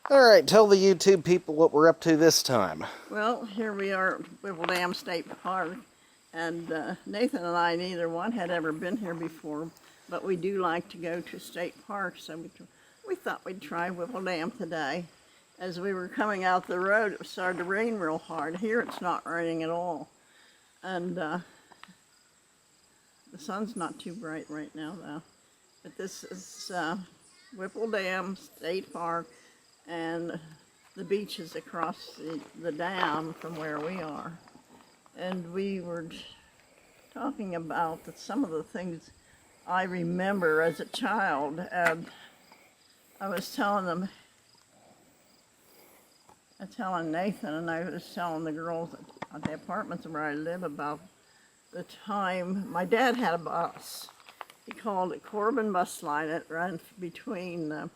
All right, tell the YouTube people what we're up to this time. Well, here we are at Whipple Dam State Park, and Nathan and I, neither one had ever been here before, but we do like to go to state parks, so we thought we'd try Whipple Dam today. As we were coming out the road, it started to rain real hard. Here it's not raining at all, and the sun's not too bright right now, though. But this is Whipple Dam State Park, and the beach is across the dam from where we are. And we were talking about some of the things I remember as a child, and I was telling Nathan, and I was telling the girls at the apartments where I live about the time my dad had a bus. He called it Corbin Bus Line. It ran between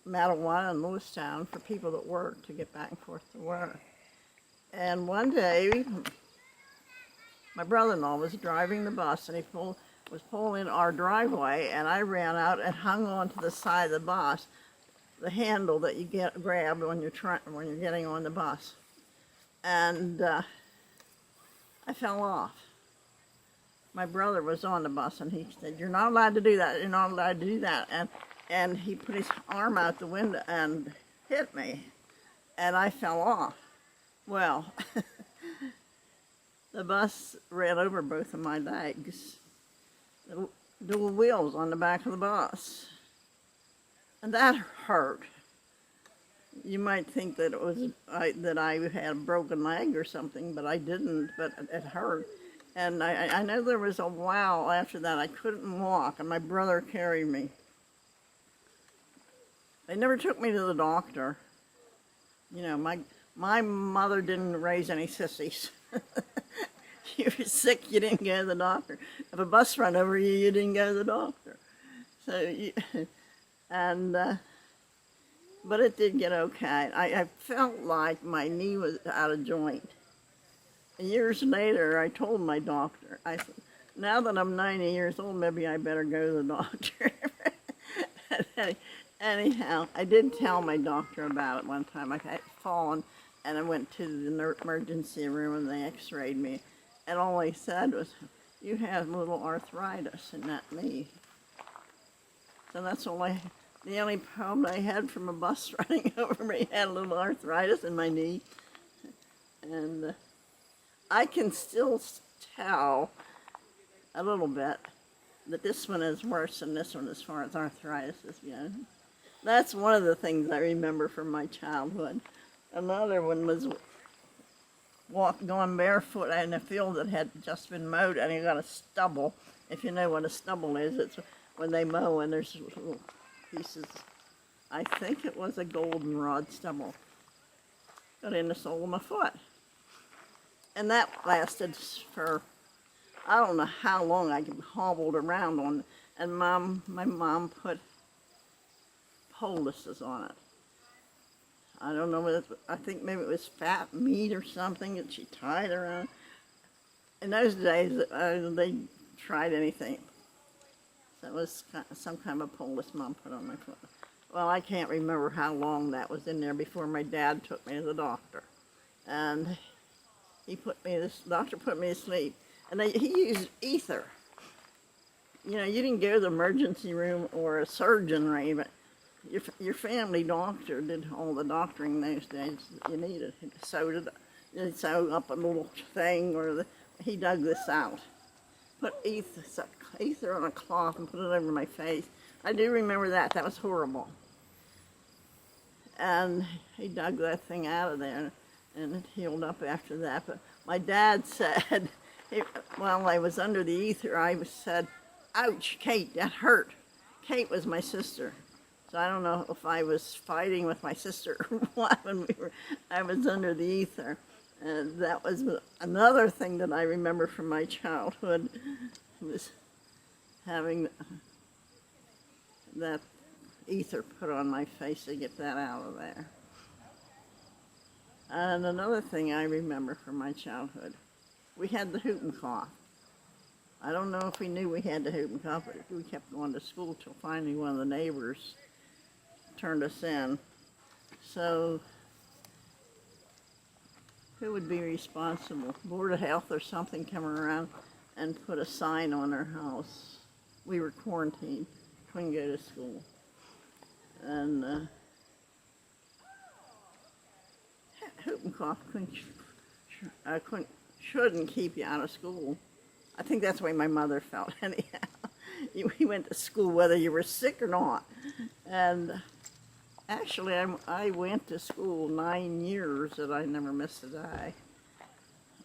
Mattawa and Lewistown for people that worked to get back and forth to work. And one day, my brother-in-law was driving the bus, and he was pulling our driveway, and I ran out and hung onto the side of the bus, the handle that you grab when you're getting on the bus, and I fell off. My brother was on the bus, and he said, "You're not allowed to do that. You're not allowed to do that." And he put his arm out the window and hit me, and I fell off. Well, the bus ran over both of my legs, the dual wheels on the back of the bus, and that hurt. You might think that that I had a broken leg or something, but I didn't, but it hurt. And I know there was a while after that I couldn't walk, and my brother carried me. They never took me to the doctor. You know, my mother didn't raise any sissies. If you're sick, you didn't go to the doctor. If a bus ran over you, you didn't go to the doctor. But it did get okay. I felt like my knee was out of joint. And years later, I told my doctor, I said, now that I'm 90 years old, maybe I better go to the doctor. Anyhow, I did tell my doctor about it one time. I had fallen, and I went to the emergency room, and they x-rayed me. And all they said was, "You have a little arthritis in that knee." So that's the only problem I had from a bus running over me. I had a little arthritis in my knee. And I can still tell a little bit that this one is worse than this one as far as arthritis is, you know. That's one of the things I remember from my childhood. Another one was going barefoot in a field that had just been mowed, and you got a stubble. If you know what a stubble is, it's when they mow and there's little pieces. I think it was a goldenrod stubble. Got in the sole of my foot. And that lasted for, I don't know how long. I hobbled around on it. And my mom put poultices on it. I don't know whether I think maybe it was fat meat or something that she tied around. In those days, they tried anything. So it was some kind of a poultice Mom put on my foot. Well, I can't remember how long that was in there before my dad took me to the doctor. And the doctor put me to sleep. And he used ether. You know, you didn't go to the emergency room or a surgeon or anything. Your family doctor did all the doctoring those days that you needed. He'd sew up a little thing, or he dug this out. Put ether on a cloth and put it over my face. I do remember that. That was horrible. And he dug that thing out of there, and it healed up after that. But my dad said, while I was under the ether, I said, "Ouch, Kate, that hurt." Kate was my sister. So I don't know if I was fighting with my sister or what when I was under the ether. And that was another thing that I remember from my childhood, was having that ether put on my face to get that out of there. And another thing I remember from my childhood, we had the whooping cough. I don't know if we knew we had the whooping cough, but we kept going to school till finally one of the neighbors turned us in. So who would be responsible? Board of Health or something come around and put a sign on our house. We were quarantined, couldn't go to school. And whooping cough shouldn't keep you out of school. I think that's the way my mother felt anyhow. You went to school whether you were sick or not. And actually, I went to school 9 years that I never missed a day.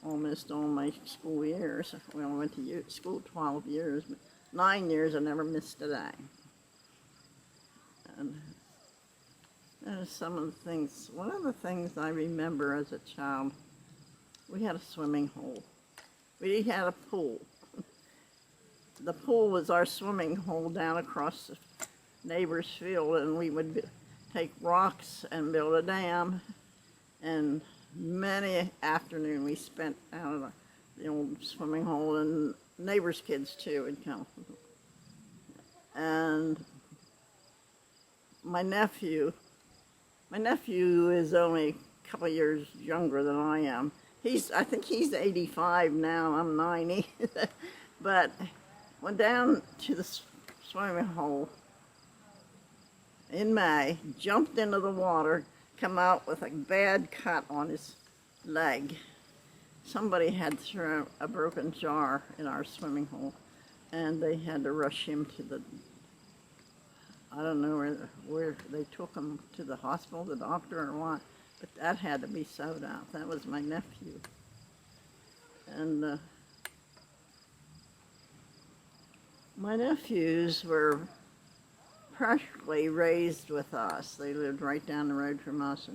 Almost all my school years. Well, I went to school 12 years, but 9 years I never missed a day. And some of the things, one of the things I remember as a child, we had a swimming hole. We had a pool. The pool was our swimming hole down across the neighbor's field, and we would take rocks and build a dam. And many afternoon we spent out of the old swimming hole, and neighbors' kids too would come. And my nephew is only a couple of years younger than I am. I think he's 85 now, I'm 90. But went down to the swimming hole in May, jumped into the water, come out with a bad cut on his leg. Somebody had thrown a broken jar in our swimming hole, and they had to rush him to the, I don't know where they took him to the hospital, the doctor or what, but that had to be sewed out. That was my nephew. And my nephews were practically raised with us. They lived right down the road from us,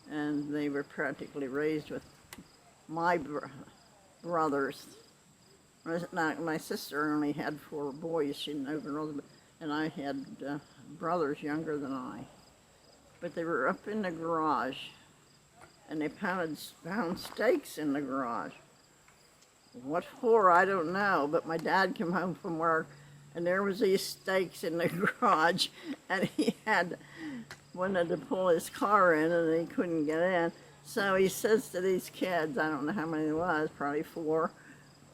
and they were practically raised with my brothers. My sister only had 4 boys. She didn't know girls, and I had brothers younger than I. But they were up in the garage, and they found steaks in the garage. What for, I don't know, but my dad came home from work, and there was these steaks in the garage, and he wanted to pull his car in, and he couldn't get in. So he says to these kids, I don't know how many there was, probably 4,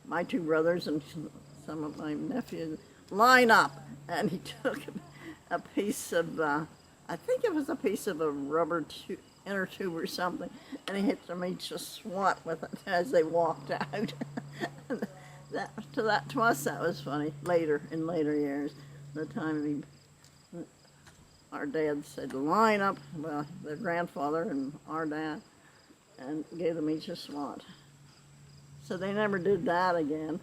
my 2 brothers and some of my nephews, line up. And he took a piece of, I think it was a piece of a rubber inner tube or something, and he hit them each a swat with it as they walked out. To us, that was funny. In later years, the time our dad said, line up, well, their grandfather and our dad, and gave them each a swat. So they never did that again.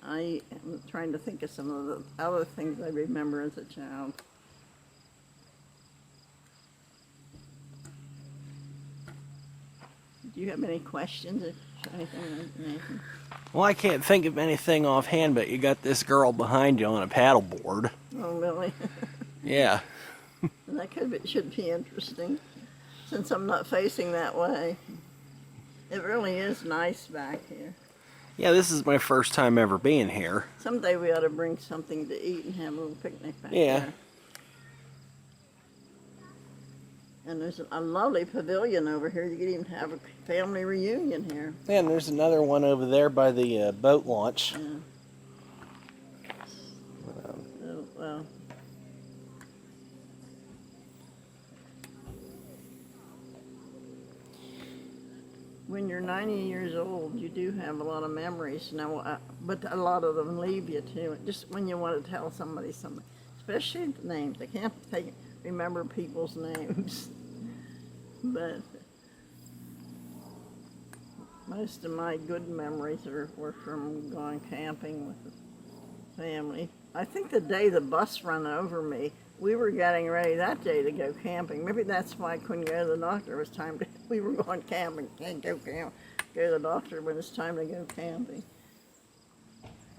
I am trying to think of some of the other things I remember as a child. Do you have any questions or anything? Well, I can't think of anything offhand, but you got this girl behind you on a paddleboard. Oh, really? Yeah. That should be interesting, since I'm not facing that way. It really is nice back here. Yeah, this is my first time ever being here. Someday we ought to bring something to eat and have a little picnic back Yeah. there. And there's a lovely pavilion over here. You could even have a family reunion here. Yeah, and there's another one over there by the boat launch. Yeah. Oh, well. When you're 90 years old, you do have a lot of memories now, but a lot of them leave you too. Just when you want to tell somebody something, especially the names. I can't remember people's names, but most of my good memories were from going camping with the family. I think the day the bus ran over me, we were getting ready that day to go camping. Maybe that's why I couldn't go to the doctor. It was time to, we were going camping. Can't go to the doctor when it's time to go camping.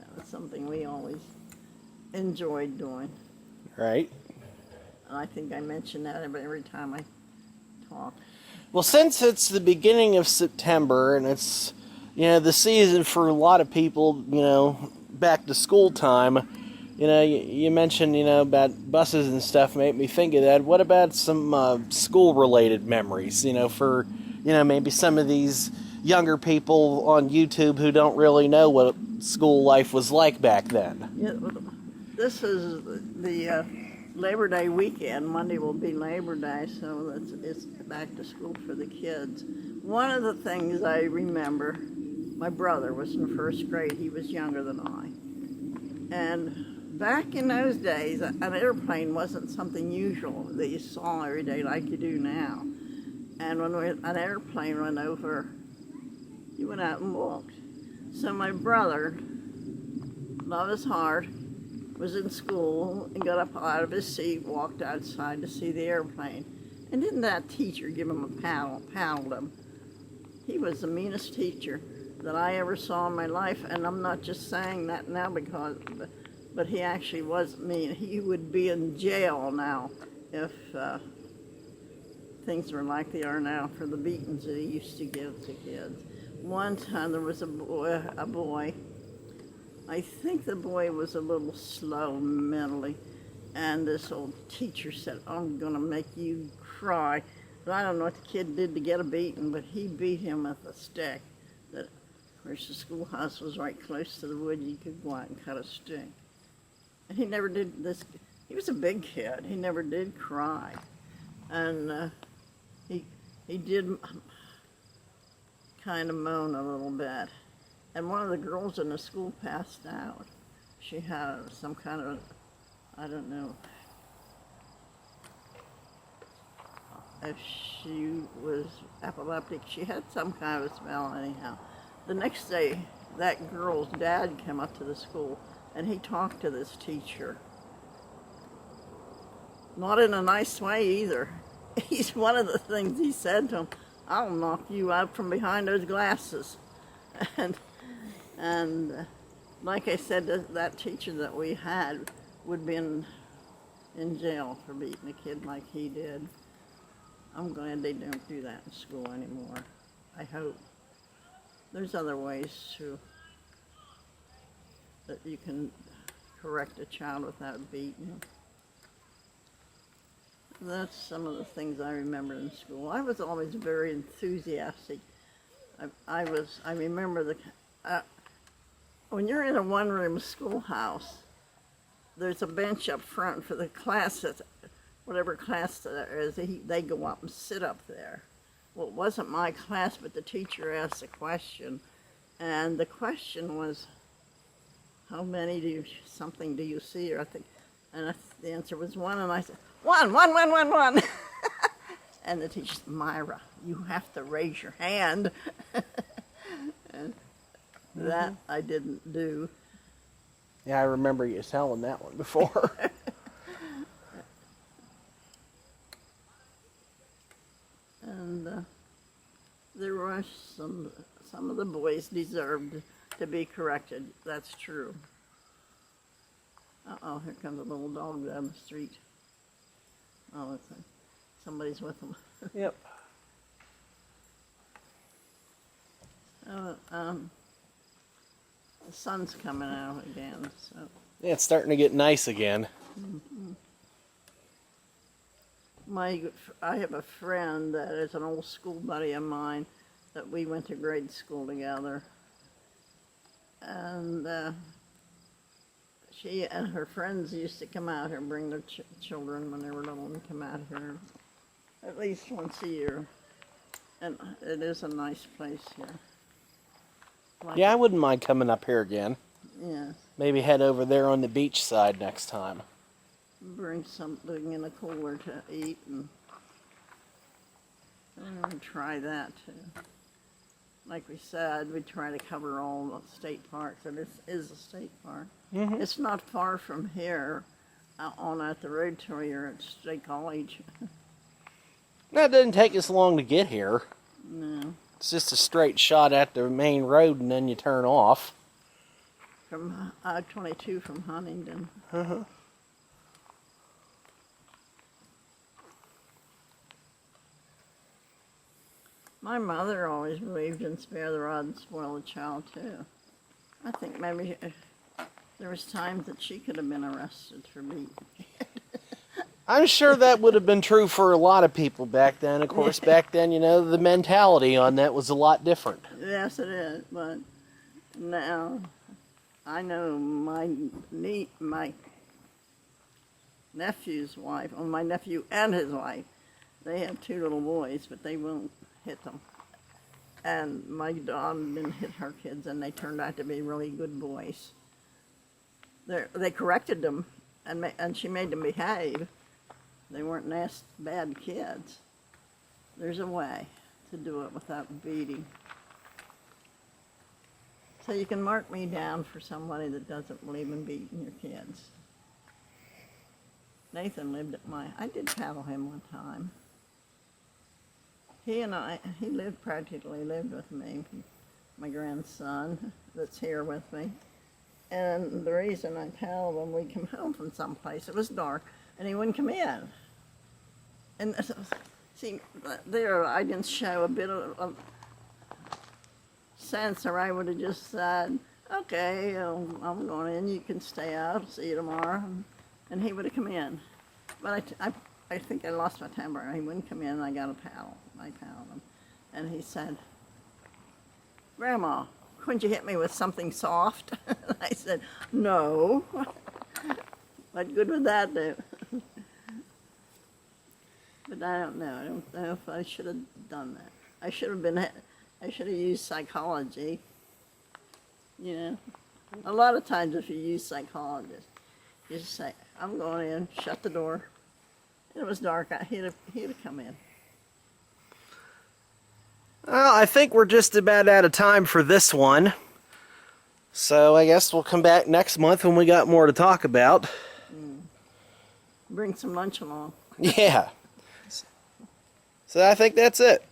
That was something we always enjoyed doing. Right. And I think I mention that every time I talk. Well, since it's the beginning of September and it's, the season for a lot of people, back to school time, You mentioned, about buses and stuff, made me think of that. What about some school-related memories, for, maybe some of these younger people on YouTube who don't really know what school life was like back then? Yeah, this is the Labor Day weekend. Monday will be Labor Day, so it's back to school for the kids. One of the things I remember, my brother was in first grade. He was younger than I. And back in those days, an airplane wasn't something usual that you saw every day like you do now. And when an airplane went over, you went out and walked. So my brother, love his heart, was in school and got up out of his seat, walked outside to see the airplane. And didn't that teacher give him a paddled him? He was the meanest teacher that I ever saw in my life, and I'm not just saying that now but he actually was mean. He would be in jail now if things were like they are now for the beatings that he used to give to kids. One time there was a boy, I think the boy was a little slow mentally, and this old teacher said, "I'm gonna make you cry." But I don't know what the kid did to get a beating, but he beat him with a stick. That, of course, the schoolhouse was right close to the wood. You could go out and cut a stick. And he never did this. He was a big kid. He never did cry, and he did kind of moan a little bit. And one of the girls in the school passed out. She had some kind of, I don't know if she was epileptic. She had some kind of a spell anyhow. The next day, that girl's dad came up to the school and he talked to this teacher. Not in a nice way either. He's one of the things he said to him, "I'll knock you out from behind those glasses." And like I said, that teacher that we had would be in jail for beating a kid like he did. I'm glad they don't do that in school anymore. I hope. There's other ways that you can correct a child without beating. That's some of the things I remember in school. I was always very enthusiastic. I remember when you're in a one-room schoolhouse, there's a bench up front for the class, whatever class there is, they go up and sit up there. Well, it wasn't my class, but the teacher asked a question, and the question was, "How many do you see?" Or I think, and the answer was one, and I said, "One." And the teacher said, "Myra, you have to raise your hand." And that I didn't do. Yeah, I remember you telling that one before. And there were some of the boys deserved to be corrected. That's true. Uh-oh, here comes a little dog down the street. Oh, somebody's with them. Yep. The sun's coming out again, so. Yeah, it's starting to get nice again. Mm-hmm. I have a friend that is an old school buddy of mine that we went to grade school together. And she and her friends used to come out here and bring their children when they were little and come out here at least once a year. And it is a nice place here. Yeah, I wouldn't mind coming up here again. Yeah. Maybe head over there on the beach side next time. Bring something in a cooler to eat and try that too. Like we said, we try to cover all the state parks, and this is a state park. Mm-hmm. It's not far from here, on at the road to you're at State College. No, it didn't take us long to get here. No. It's just a straight shot at the main road, and then you turn off. From I-22 from Huntington. Uh-huh. My mother always believed in spare the rod and spoil the child too. I think maybe There was times that she could have been arrested for beating. I'm sure that would have been true for a lot of people back then. Of course, back then, you know, the mentality on that was a lot different. Yes, it is. But now, I know my nephew's wife, or my nephew and his wife, they have 2 little boys, but they won't hit them. And my daughter didn't hit her kids, and they turned out to be really good boys. They corrected them, and she made them behave. They weren't nasty, bad kids. There's a way to do it without beating. So you can mark me down for somebody that doesn't believe in beating your kids. Nathan lived at I did paddle him one time. He practically lived with me, my grandson that's here with me. And the reason I paddled when we come home from someplace, it was dark, and he wouldn't come in. And see, there I didn't show a bit of sense, or I would have just said, okay, I'm going in, you can stay out, see you tomorrow. And he would have come in. But I think I lost my temper. He wouldn't come in, and I got a paddle. I paddled him. And he said, Grandma, couldn't you hit me with something soft? I said, no. What good would that do? But I don't know. I don't know if I should have done that. I should have used psychology. You know, a lot of times if you use psychologists, you just say, I'm going in, shut the door. And it was dark. He'd have come in. Well, I think we're just about out of time for this one. So I guess we'll come back next month when we got more to talk about. Bring some lunch along. Yeah. So I think that's it.